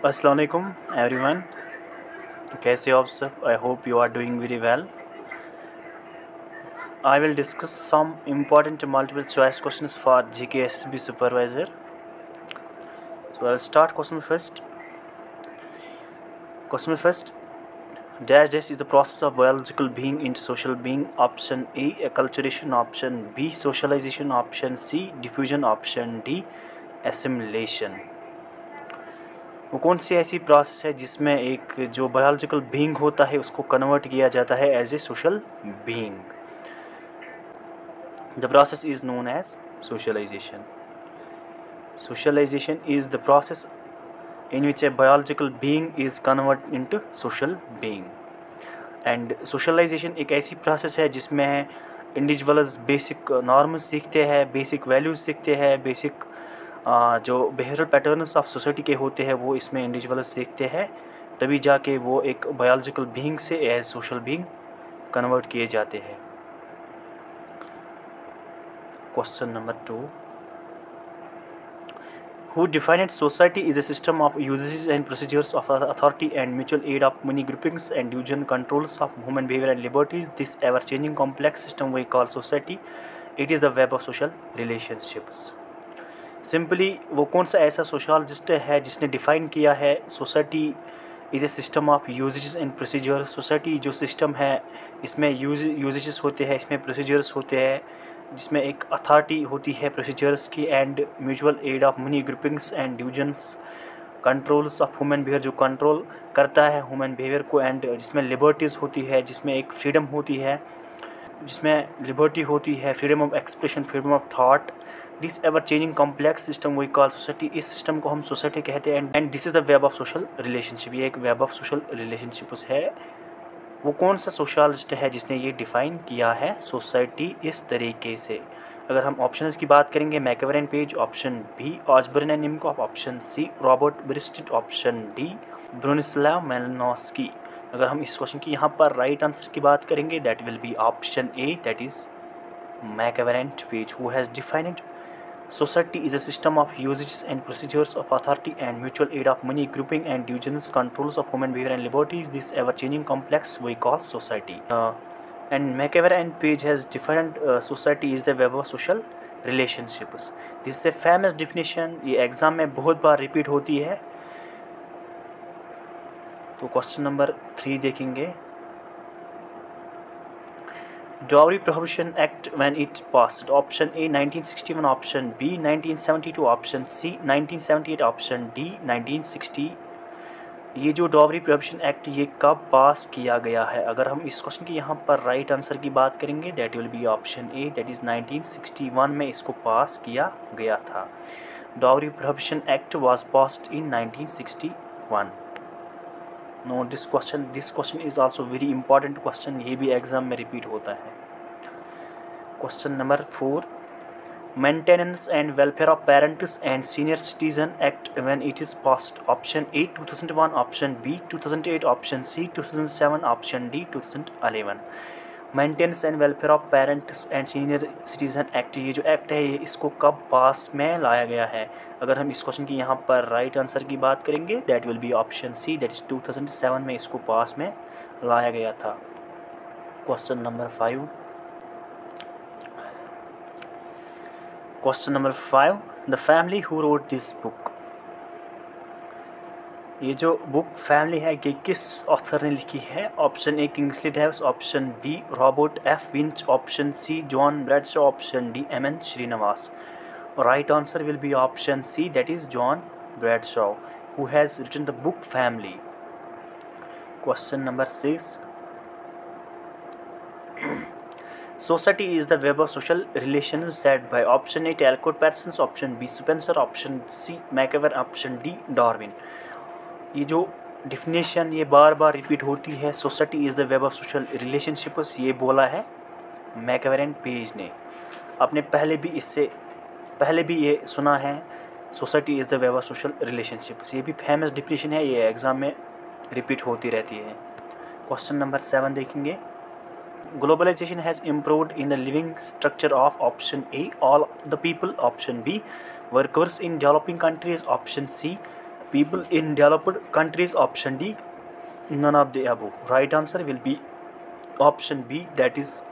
अस्सलाम वालेकुम एवरीवन, कैसे हो आप सब? I hope you are doing very well. I will discuss some important multiple choice questions for GK SSB supervisor. So I'll start question first. Question first. Dash dash is the process of biological being into social being. Option A, acculturation. Option B, socialization. Option C, diffusion. Option D, assimilation. वो कौन सी ऐसी process है जिसमें एक जो biological being होता है उसको कन्वर्ट किया जाता है as a social being? The process is known as socialization. Socialization is the process in which a biological being is converted into social being. And socialization एक ऐसी प्रोसेस है जिसमें इंडिविजुअल्स बेसिक नॉर्म्स सीखते हैं, basic values सीखते हैं, basic जो behavioural patterns of society के होते हैं वो इसमें इंडिविजुअल्स सीखते हैं, तभी जाके वो एक बायोलॉजिकल बीइंग से एज सोशल बीइंग कन्वर्ट किए जाते हैं. Question number 2. Who defined society is a system of usages and procedures of authority and mutual aid of many groupings and division controls of human behavior and liberties. This ever-changing complex system we call society. It is the web of social relationships. Simply वो कौन सा ऐसा sociologist है जिसने define किया है society is a system of uses and procedure. Society जो system है इसमें यूजेस होते हैं, इसमें प्रोसीजर्स होते हैं, जिसमें एक अथॉरिटी होती है प्रोसीजर्स की, and mutual aid of many groupings and divisions controls of human behaviour जो कंट्रोल करता है ह्यूमन बिहेवियर को, एंड जिसमें लिबर्टीज़ होती है, जिसमें एक फ्रीडम होती है, जिसमें लिबर्टी होती है, freedom of expression, freedom of thought. This ever changing complex system we call society. इस सिस्टम को हम सोसाइटी कहते हैं. And this is the web of social relationship. ये एक वेब ऑफ सोशल रिलेशनशिप्स है. वो कौन सा सोशलिस्ट है जिसने ये डिफ़ाइन किया है सोसाइटी इस तरीके से? अगर हम ऑप्शंस की बात करेंगे, MacIver and Page. Option B, Ogburn and Nimkoff. Option C, Robert Bierstedt. Option D, Bronislaw Malinowski. अगर हम इस क्वेश्चन की यहाँ पर राइट आंसर की बात करेंगे, that will be option A, that is MacIver and Page. Who has defined society is a system of usages and procedures of authority and mutual aid of money grouping and divisions controls of human behavior and liberties. This ever-changing complex we call society. And McEver and Page has defined society is the web of social relationships. This is a famous definition. ये exam में बहुत बार repeat होती है. तो question number 3 देखेंगे. Dowry Prohibition Act when it passed. Option A 1961, option B 1972, option C 1978, option D 1960. ये जो dowry prohibition act ये कब पास किया गया है? अगर हम इस क्वेश्चन की यहाँ पर राइट आंसर की बात करेंगे, that will be option A, that is 1961 में इसको पास किया गया था. Dowry prohibition act was passed in 1961. Now this question is also very important question. ये भी एग्ज़ाम में रिपीट होता है. Question number 4. Maintenance and welfare of parents and senior citizen act when it is passed. Option A 2001, option B 2008, option C 2007, option D 2011. Maintenance and welfare of parents and senior citizen act, ये जो act है ये इसको कब पास में लाया गया है? अगर हम इस क्वेश्चन की यहाँ पर राइट आंसर की बात करेंगे, that will be option C, that is 2007 में इसको पास में लाया गया था. Question number 5. Question number 5. The family who wrote this book. ये जो बुक फैमिली है ये किस ऑथर ने लिखी है? Option A Kingsley Davis, option B Robert F Winch, option C John Bradshaw, option D M N. Srinivas. Right answer will be option C, that is John Bradshaw, who has written the book family. Question number 6. Society is the web of social relations said by option A Talcott Parsons, option B Spencer, option C McEver, option D Darwin. ये जो definition ये बार बार repeat होती है, society is the web of social relationships, ये बोला है मैकवेर and page ने. आपने पहले भी ये सुना है, society is the web of social relationships. ये भी फेमस डिफिनेशन है, ये एग्ज़ाम में रिपीट होती रहती है. क्वेश्चन नंबर 7 देखेंगे. Globalization has improved in the living structure of option A all the people, option B workers in developing countries, option C People in developed countries, option D, none of the above. Right answer will be option B, that is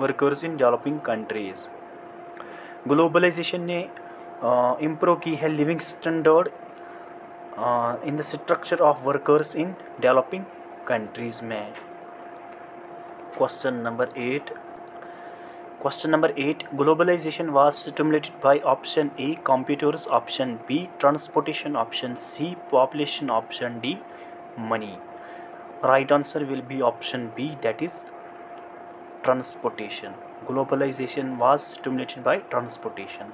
workers in developing countries. Globalization ने improve की है living standard in the structure of workers in developing countries में. Question number 8 globalization was stimulated by option A computers, option B transportation, option C population, option D money. Right answer will be option B, that is transportation. Globalization was stimulated by transportation,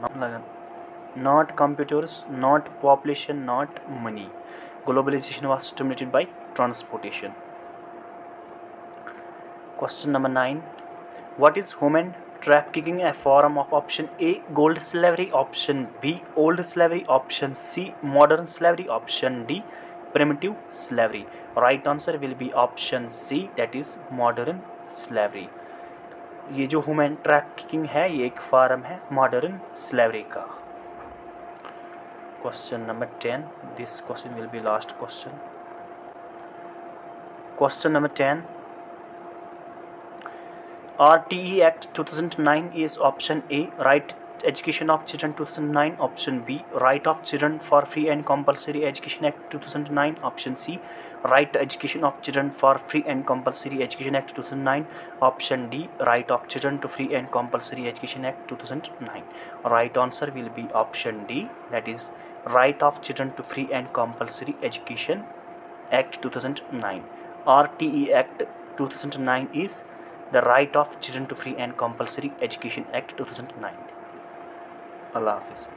not computers, not population, not money. Globalization was stimulated by transportation. Question number 9. What is human trafficking? A form of option A gold slavery, option B old slavery, option C modern slavery, option D primitive slavery. Right answer will be option C, that is modern slavery. ये जो human trafficking है ये एक form है modern slavery का. Question number 10. This question will be last question. Question number 10. RTE Act 2009 is option A Right Education of Children 2009, option B Right of Children for Free and Compulsory Education Act 2009, option C Right to Education of Children for Free and Compulsory Education Act 2009, option D Right of Children to Free and Compulsory Education Act 2009. Right answer will be option D, that is Right of Children to Free and Compulsory Education Act 2009. RTE Act 2009 is the Right of Children to Free and Compulsory Education Act 2009. Allah Hafiz.